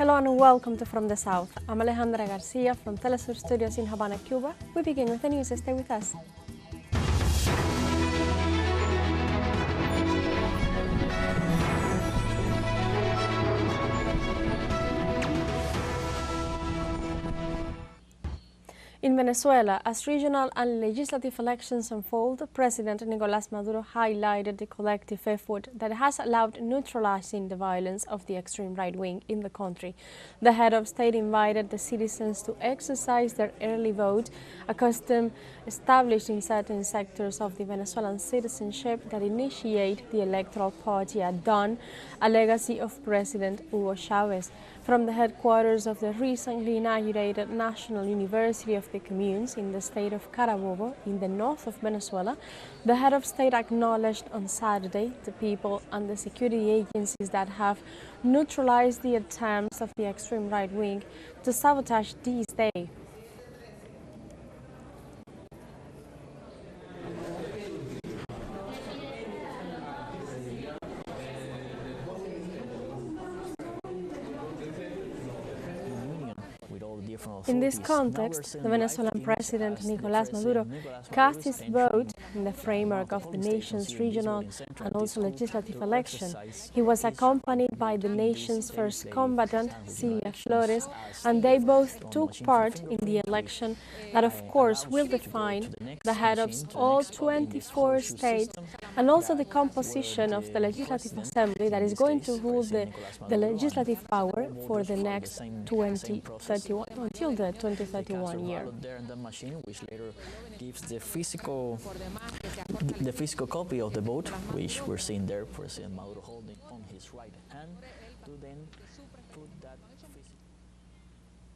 Hello and welcome to From the South. I'm Alejandra Garcia from teleSUR Studios in Havana, Cuba. We begin with the news. Stay with us. In Venezuela, as regional and legislative elections unfold, President Nicolás Maduro highlighted the collective effort that has allowed neutralizing the violence of the extreme right wing in the country. The head of state invited the citizens to exercise their early vote, a custom established in certain sectors of the Venezuelan citizenship that initiate the electoral party at dawn, a legacy of President Hugo Chavez. From the headquarters of the recently inaugurated National University of the Communes in the state of Carabobo, in the north of Venezuela, the head of state acknowledged on Saturday the people and the security agencies that have neutralized the attempts of the extreme right wing to sabotage this day. In this context, the Venezuelan President Nicolás Maduro cast his vote in the framework of the nation's regional and also legislative election. He was accompanied by the nation's first combatant, Celia Flores, and they both took part in the election that, of course, will define the head of all 24 states and also the composition of the Legislative Assembly that is going to rule the legislative power for the next 2031 until the 2031 year. There in the machine, which later gives the physical copy of the vote, which we're seeing there, President Maduro holding on his right hand to then put that physical.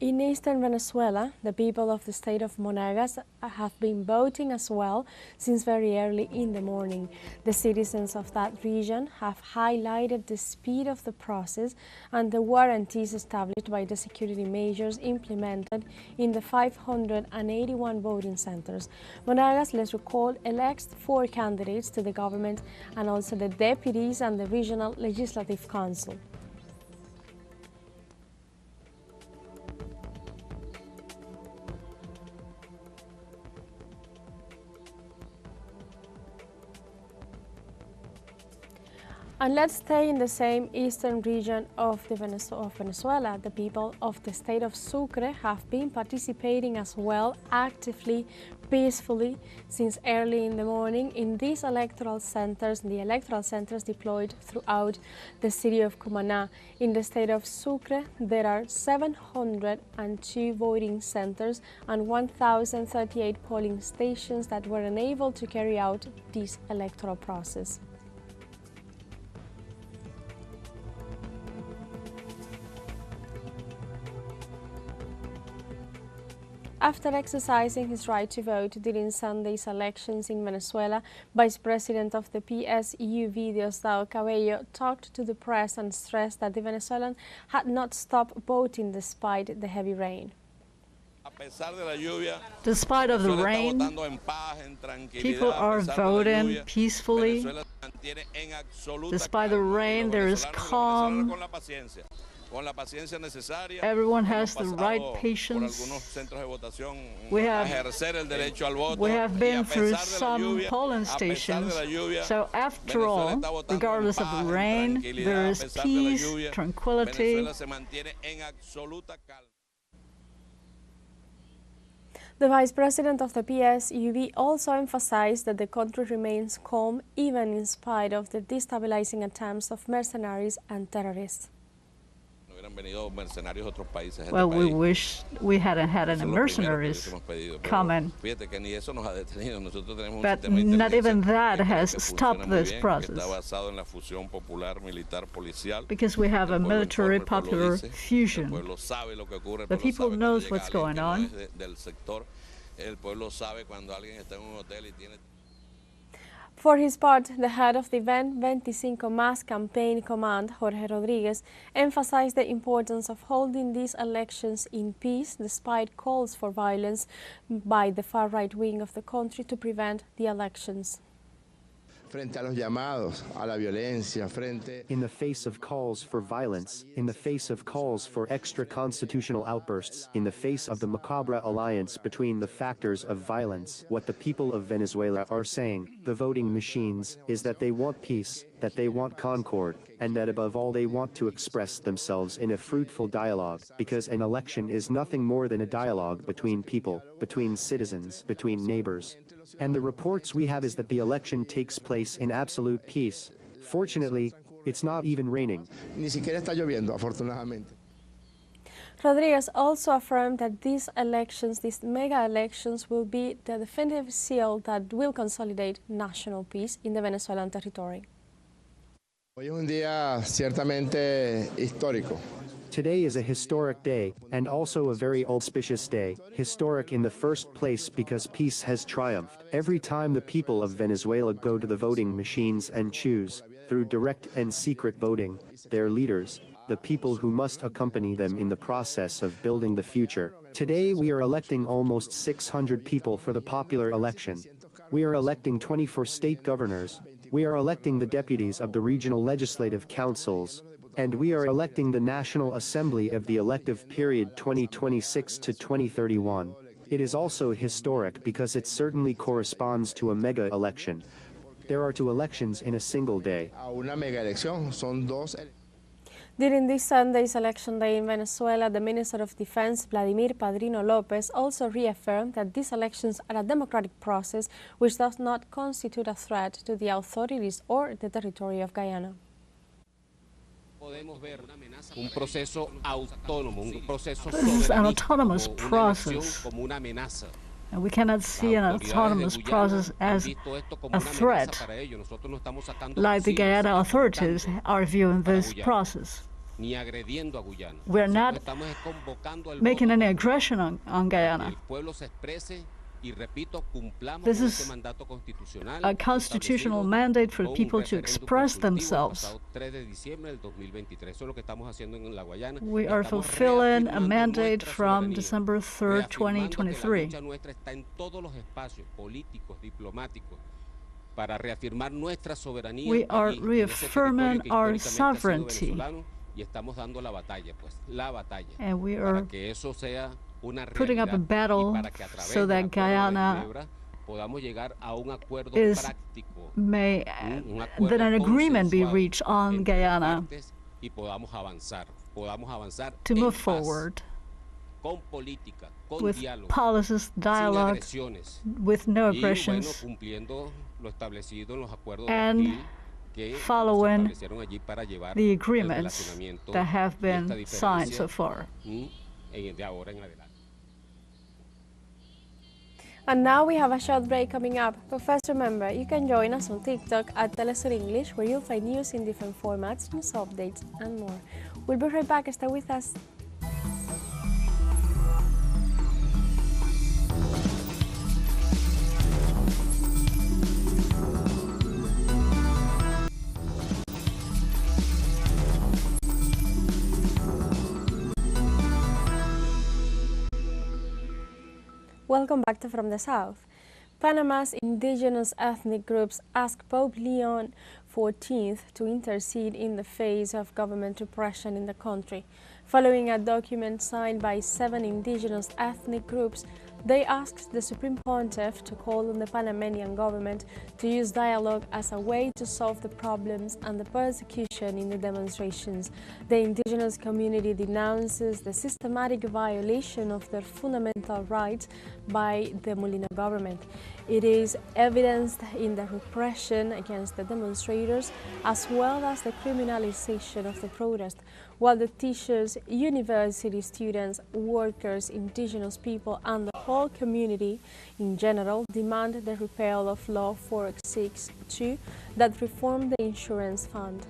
In eastern Venezuela, the people of the state of Monagas have been voting as well since very early in the morning. The citizens of that region have highlighted the speed of the process and the guarantees established by the security measures implemented in the 581 voting centers. Monagas, let's recall, elects 4 candidates to the government and also the deputies and the regional legislative council. And let's stay in the same eastern region of Venezuela. The people of the state of Sucre have been participating as well actively, peacefully, since early in the morning in these electoral centers, deployed throughout the city of Cumaná. In the state of Sucre, there are 702 voting centers and 1,038 polling stations that were unable to carry out this electoral process. After exercising his right to vote during Sunday's elections in Venezuela, Vice President of the PSUV, Diosdado Cabello, talked to the press and stressed that the Venezuelans had not stopped voting despite the heavy rain. Despite of the rain, people are voting peacefully. Despite the rain, there is calm. Everyone has the right patience. We have been through some polling stations, so after all, regardless of the rain, there is peace, tranquility. The Vice President of the PSUV also emphasized that the country remains calm even in spite of the destabilizing attempts of mercenaries and terrorists. Well, we wish we hadn't had any mercenaries coming, but not even that has stopped this process, because we have a military-popular fusion. The people knows what's going on. For his part, the head of the 25 Más campaign command, Jorge Rodríguez, emphasized the importance of holding these elections in peace despite calls for violence by the far-right wing of the country to prevent the elections. frente a los llamados a la violencia, frente... In the face of calls for violence, in the face of calls for extra-constitutional outbursts, in the face of the macabre alliance between the factors of violence, what the people of Venezuela are saying, the voting machines, is that they want peace, that they want concord, and that above all they want to express themselves in a fruitful dialogue, because an election is nothing more than a dialogue between people, between citizens, between neighbors. And the reports we have is that the election takes place in absolute peace. Fortunately, it's not even raining. Ni siquiera está lloviendo, afortunadamente. Rodriguez also affirmed that these elections, these mega elections, will be the definitive seal that will consolidate national peace in the Venezuelan territory. Hoy es un día ciertamente histórico. Today is a historic day, and also a very auspicious day, historic in the first place because peace has triumphed. Every time the people of Venezuela go to the voting machines and choose, through direct and secret voting, their leaders, the people who must accompany them in the process of building the future. Today we are electing almost 600 people for the popular election. We are electing 24 state governors. We are electing the deputies of the regional legislative councils. And we are electing the National Assembly of the elective period 2026 to 2031. It is also historic because it certainly corresponds to a mega election. There are 2 elections in a single day. During this Sunday's election day in Venezuela, the Minister of Defense, Vladimir Padrino Lopez, also reaffirmed that these elections are a democratic process which does not constitute a threat to the authorities or the territory of Guyana. This is an autonomous process, and we cannot see an autonomous process as a threat, like the Guyana authorities are viewing this process. We're not making any aggression on Guyana. This is a constitutional mandate for people to express themselves. We are fulfilling a mandate from December 3rd, 2023. We are reaffirming our sovereignty, and we are putting up a battle so that Guyana that an agreement be reached on Guyana to move forward with policies, dialogue, with no aggressions, and following the agreements that have been signed so far. And now we have a short break coming up, but first remember, you can join us on TikTok at teleSUR English, where you'll find news in different formats, news updates, and more. We'll be right back. Stay with us. Welcome back to From the South. Panama's indigenous ethnic groups asked Pope Leon XIV to intercede in the face of government repression in the country. Following a document signed by 7 indigenous ethnic groups, they asked the Supreme Pontiff to call on the Panamanian government to use dialogue as a way to solve the problems and the persecution in the demonstrations. The indigenous community denounces the systematic violation of their fundamental rights by the Molino government. It is evidenced in the repression against the demonstrators as well as the criminalization of the protest, while the teachers, university students, workers, indigenous people, and the whole community in general demand the repeal of Law 462 that reformed the insurance fund.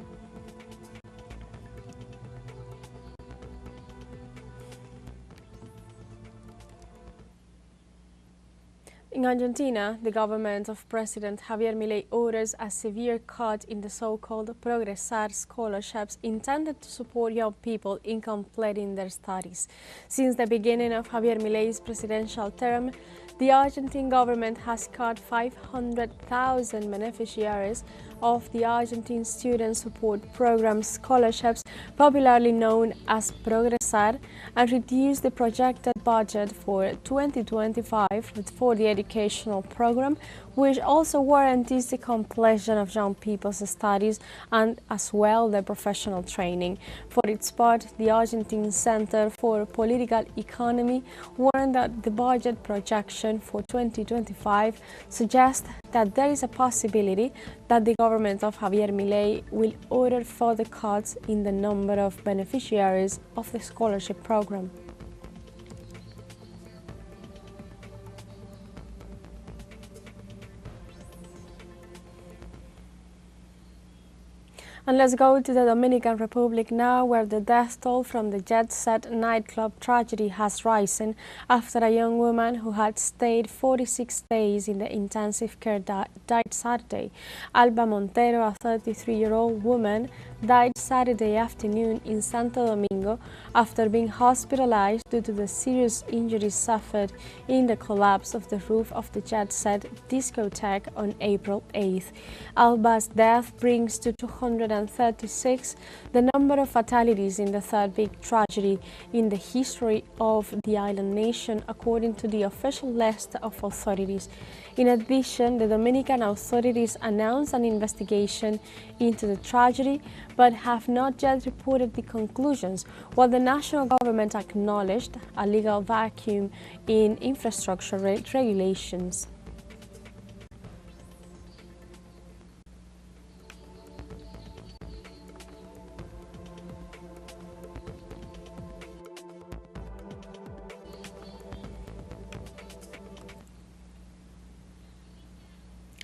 In Argentina, the government of President Javier Milei orders a severe cut in the so-called Progresar scholarships intended to support young people in completing their studies. Since the beginning of Javier Milei's presidential term, the Argentine government has cut 500,000 beneficiaries of the Argentine Student Support Program scholarships, popularly known as Progresar, and reduced the projected budget for 2025 for the educational program, which also guarantees the completion of young people's studies and as well their professional training. For its part, the Argentine Center for Political Economy warned that the budget projection for 2025 suggests that there is a possibility that the government of Javier Milei will order further cuts in the number of beneficiaries of the scholarship program. And let's go to the Dominican Republic now, where the death toll from the Jet Set nightclub tragedy has risen after a young woman who had stayed 46 days in the intensive care died Saturday. Alba Montero, a 33-year-old woman, died Saturday afternoon in Santo Domingo after being hospitalized due to the serious injuries suffered in the collapse of the roof of the Jet Set discotheque on April 8th. Alba's death brings to 236 the number of fatalities in the third big tragedy in the history of the island nation, according to the official list of authorities. In addition, the Dominican authorities announced an investigation into the tragedy, but have not yet reported the conclusions, while the national government acknowledged a legal vacuum in infrastructure regulations.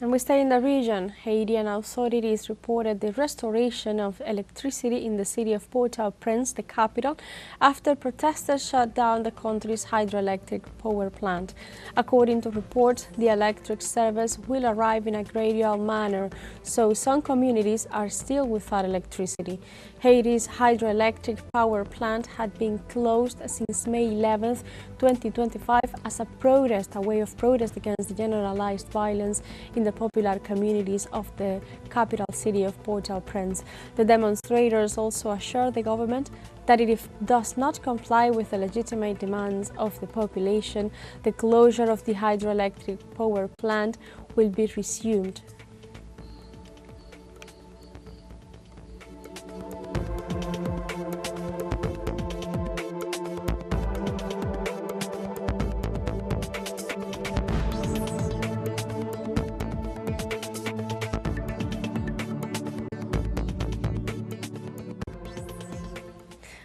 And we stay in the region. Haitian authorities reported the restoration of electricity in the city of Port-au-Prince, the capital, after protesters shut down the country's hydroelectric power plant. According to reports, the electric service will arrive in a gradual manner, so some communities are still without electricity. Haiti's hydroelectric power plant had been closed since May 11, 2025, as a way of protest against the generalized violence in the popular communities of the capital city of Port-au-Prince. The demonstrators also assured the government that if it does not comply with the legitimate demands of the population, the closure of the hydroelectric power plant will be resumed.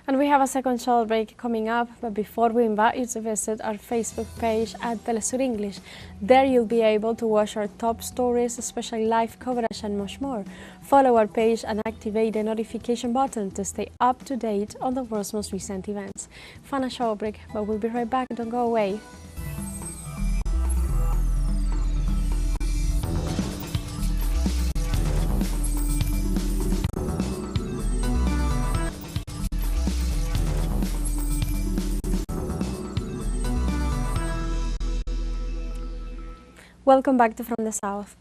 And we have a second short break coming up, but before we invite you to visit our Facebook page at teleSUR English. There you'll be able to watch our top stories, especially live coverage and much more. Follow our page and activate the notification button to stay up to date on the world's most recent events. Fun short break, but we'll be right back. Don't go away. Welcome back to From the South.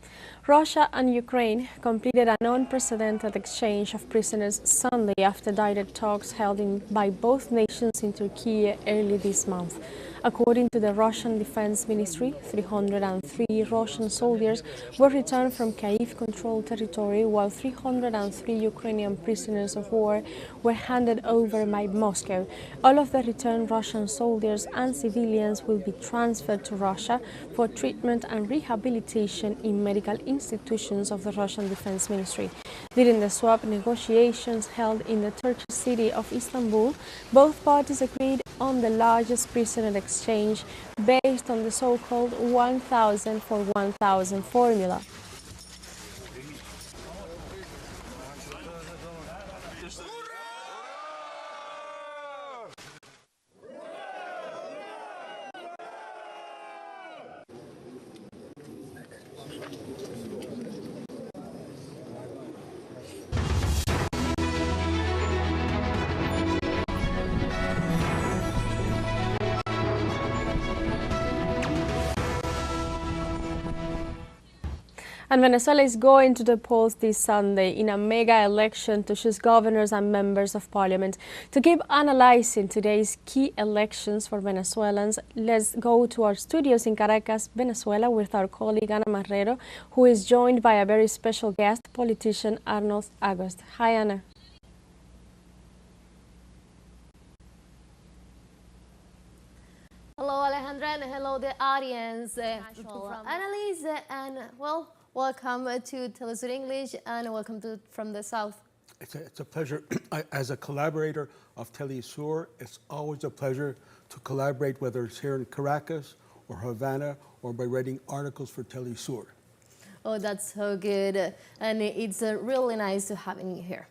Russia and Ukraine completed an unprecedented exchange of prisoners Sunday after direct talks held by both nations in Turkey early this month. According to the Russian Defense Ministry, 303 Russian soldiers were returned from Kyiv-controlled territory, while 303 Ukrainian prisoners of war were handed over by Moscow. All of the returned Russian soldiers and civilians will be transferred to Russia for treatment and rehabilitation in medical institutions of the Russian Defense Ministry. During the swap negotiations held in the Turkish city of Istanbul, both parties agreed on the largest prisoner exchange based on the so-called 1,000 for 1,000 formula. And Venezuela is going to the polls this Sunday in a mega election to choose governors and members of parliament. To keep analyzing today's key elections for Venezuelans, let's go to our studios in Caracas, Venezuela, with our colleague Ana Marrero, who is joined by a very special guest, politician Arnold Agost. Hi, Ana. Hello, Alejandra, and hello, the audience. Annalise, and well, welcome to teleSUR English, and welcome from the South. It's a pleasure. As a collaborator of teleSUR, it's always a pleasure to collaborate, whether it's here in Caracas or Havana or by writing articles for teleSUR. Oh, that's so good. And it's really nice to have you here.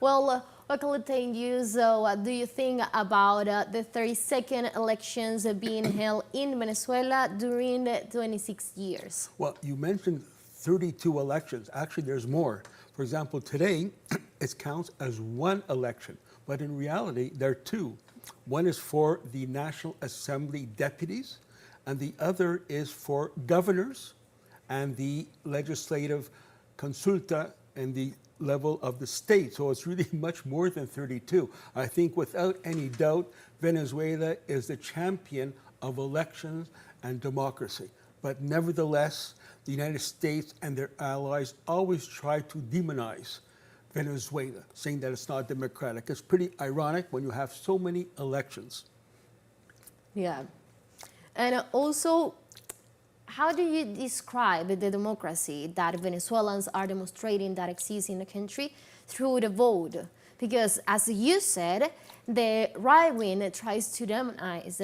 Well, Wakalatain you, so what do you think about the 32nd elections being held in Venezuela during the 26 years? Well, you mentioned 32 elections. Actually, there's more. For example, today, it counts as one election, but in reality, there are two. One is for the National Assembly deputies, and the other is for governors and the legislative consulta and the level of the state. So it's really much more than 32. I think without any doubt, Venezuela is the champion of elections and democracy. But nevertheless, the United States and their allies always try to demonize Venezuela, saying that it's not democratic. It's pretty ironic when you have so many elections. Yeah. And also, how do you describe the democracy that Venezuelans are demonstrating that exists in the country through the vote? Because as you said, the right wing tries to demonize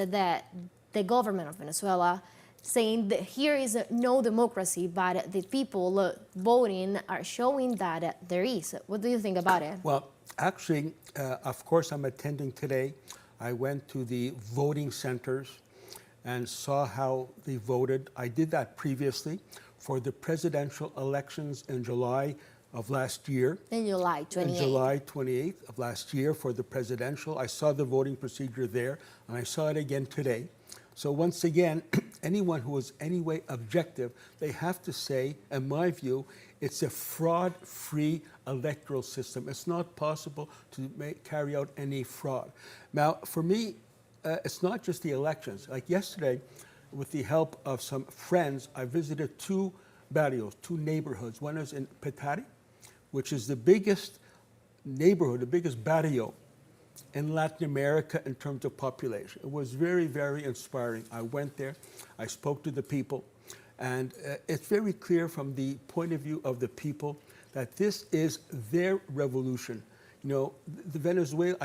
the government of Venezuela, saying that here is no democracy, but the people voting are showing that there is. What do you think about it? Well, actually, of course, I'm attending today. I went to the voting centers and saw how they voted. I did that previously for the presidential elections in July of last year. In July 28th. In July 28th of last year for the presidential. I saw the voting procedure there, and I saw it again today. So once again, anyone who is anyway objective, they have to say, in my view, it's a fraud-free electoral system. It's not possible to carry out any fraud. Now, for me, it's not just the elections. Like yesterday, with the help of some friends, I visited two barrios, two neighborhoods. One is in Petare, which is the biggest neighborhood, the biggest barrio in Latin America in terms of population. It was very, very inspiring. I went there, I spoke to the people, and it's very clear from the point of view of the people that this is their revolution. You know, the Venezuela,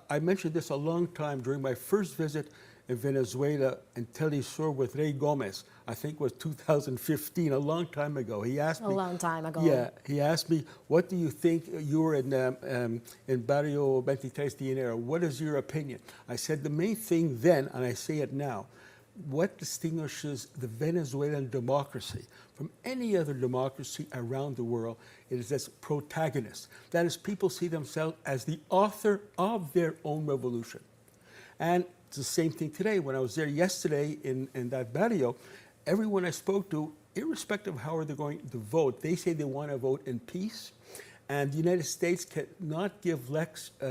I mentioned this a long time during my first visit in Venezuela in teleSUR with Rey Gomez. I think it was 2015, a long time ago. He asked me. A long time ago. Yeah, he asked me, what do you think? You were in Barrio 23 de Enero. What is your opinion? I said the main thing then, and I say it now, what distinguishes the Venezuelan democracy from any other democracy around the world is this protagonist. That is, people see themselves as the author of their own revolution. And it's the same thing today. When I was there yesterday in that barrio, everyone I spoke to, irrespective of how they're going to vote, they say they want to vote in peace. And the United States cannot give lessons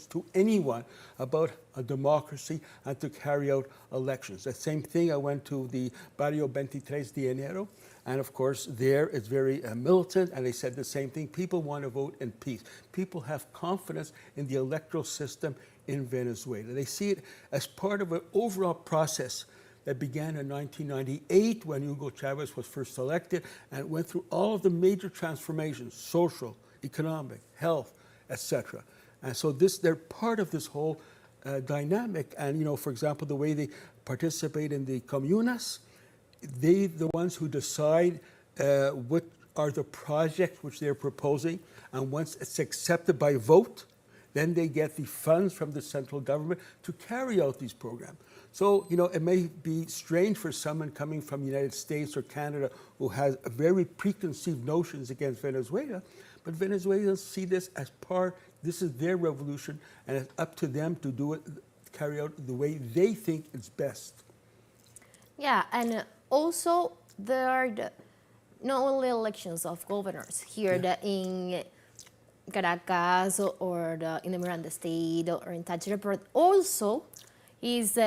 to anyone about a democracy and to carry out elections. The same thing, I went to the Barrio 23 de Enero, and of course there it's very militant, and they said the same thing. People want to vote in peace. People have confidence in the electoral system in Venezuela. They see it as part of an overall process that began in 1998 when Hugo Chavez was first elected and went through all of the major transformations, social, economic, health, etc. And so they're part of this whole dynamic. And, you know, for example, the way they participate in the comunas, they're the ones who decide what are the projects which they're proposing. And once it's accepted by vote, then they get the funds from the central government to carry out these programs. So, it may be strange for someone coming from the United States or Canada who has very preconceived notions against Venezuela, but Venezuelans see this as this is their revolution, and it's up to them to do it, carry out the way they think is best. Yeah, and also there are not only elections of governors here in Caracas or in the Miranda State or in Táchira, but also is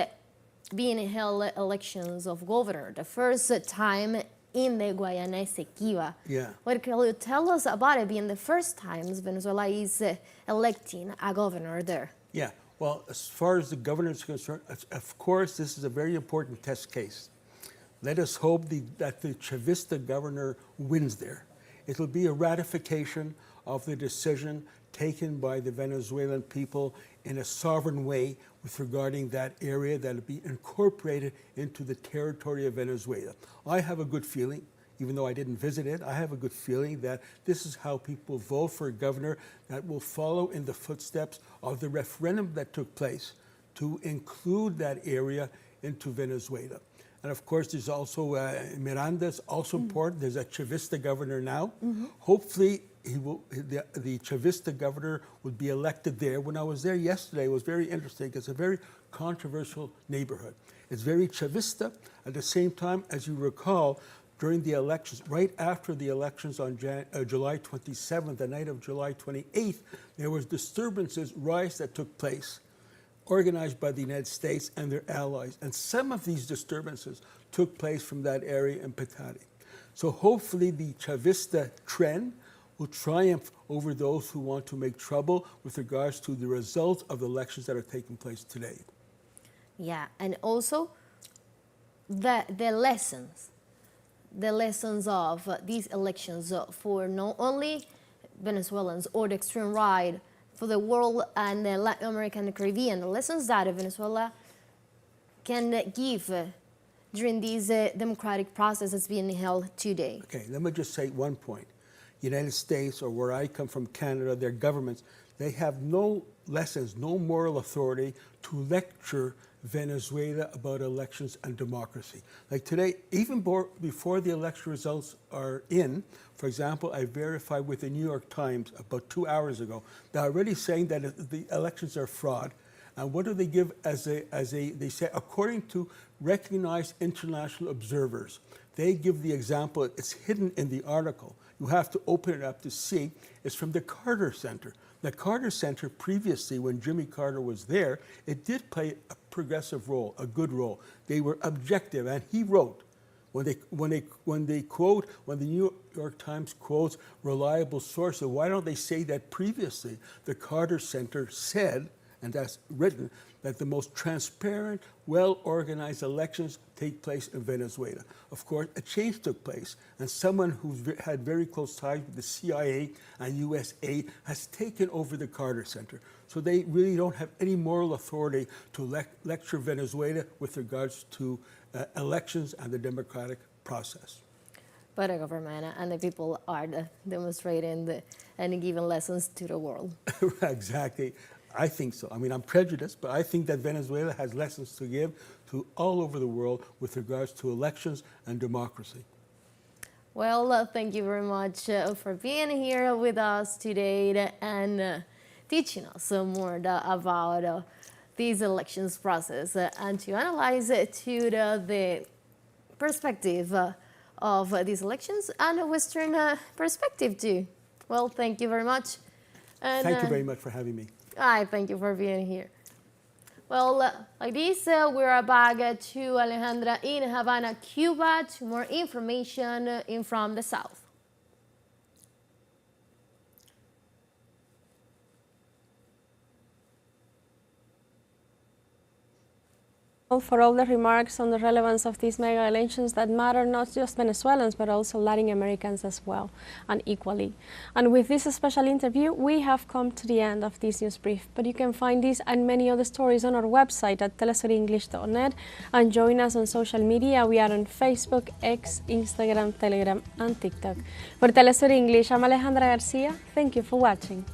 being held elections of governor, the first time in the Guayana Esequiba. Yeah. What can you tell us about it being the first time Venezuela is electing a governor there? Yeah, well, as far as the governor is concerned, of course, this is a very important test case. Let us hope that the Chavista governor wins there. It will be a ratification of the decision taken by the Venezuelan people in a sovereign way with regarding that area that will be incorporated into the territory of Venezuela. I have a good feeling, even though I didn't visit it, I have a good feeling that this is how people vote for a governor that will follow in the footsteps of the referendum that took place to include that area into Venezuela. And of course, there's also Miranda is also important. There's a Chavista governor now. Hopefully, the Chavista governor would be elected there. When I was there yesterday, it was very interesting. It's a very controversial neighborhood. It's very Chavista. At the same time, as you recall, during the elections, right after the elections on July 27th, the night of July 28th, there was disturbances, riots that took place, organized by the United States and their allies. And some of these disturbances took place from that area in Petare. So hopefully the Chavista trend will triumph over those who want to make trouble with regards to the results of the elections that are taking place today. Yeah, and also the lessons of these elections for not only Venezuelans or the extreme right, for the world and Latin America and the Caribbean, the lessons that Venezuela can give during this democratic process that's being held today. Okay, let me just say one point. United States, or where I come from, Canada, their governments, they have no lessons, no moral authority to lecture Venezuela about elections and democracy. Like today, even before the election results are in, for example, I verified with the New York Times about 2 hours ago, they're already saying that the elections are fraud. And what do they give they say, according to recognized international observers, they give the example, it's hidden in the article. You have to open it up to see. It's from the Carter Center. The Carter Center previously, when Jimmy Carter was there, it did play a progressive role, a good role. They were objective, and he wrote, when the New York Times quotes reliable sources, why don't they say that previously the Carter Center said, and that's written, that the most transparent, well-organized elections take place in Venezuela. Of course, a change took place, and someone who had very close ties with the CIA and USA has taken over the Carter Center. So they really don't have any moral authority to lecture Venezuela with regards to elections and the democratic process. But the government and the people are demonstrating and giving lessons to the world. Exactly. I think so. I mean, I'm prejudiced, but I think that Venezuela has lessons to give to all over the world with regards to elections and democracy. Well, thank you very much for being here with us today and teaching us more about this elections process and to analyze to the perspective of these elections and a Western perspective too. Well, thank you very much. And, thank you very much for having me. I thank you for being here. Well, like this, we're back to Alejandra in Havana, Cuba, to more information from the South. For all the remarks on the relevance of these mega elections that matter not just Venezuelans but also Latin Americans as well and equally. And with this special interview we have come to the end of this news brief, but you can find this and many other stories on our website at telesurenglish.net and join us on social media. We are on Facebook, X, Instagram, Telegram and TikTok. For Telesur English, I'm Alejandra Garcia. Thank you for watching.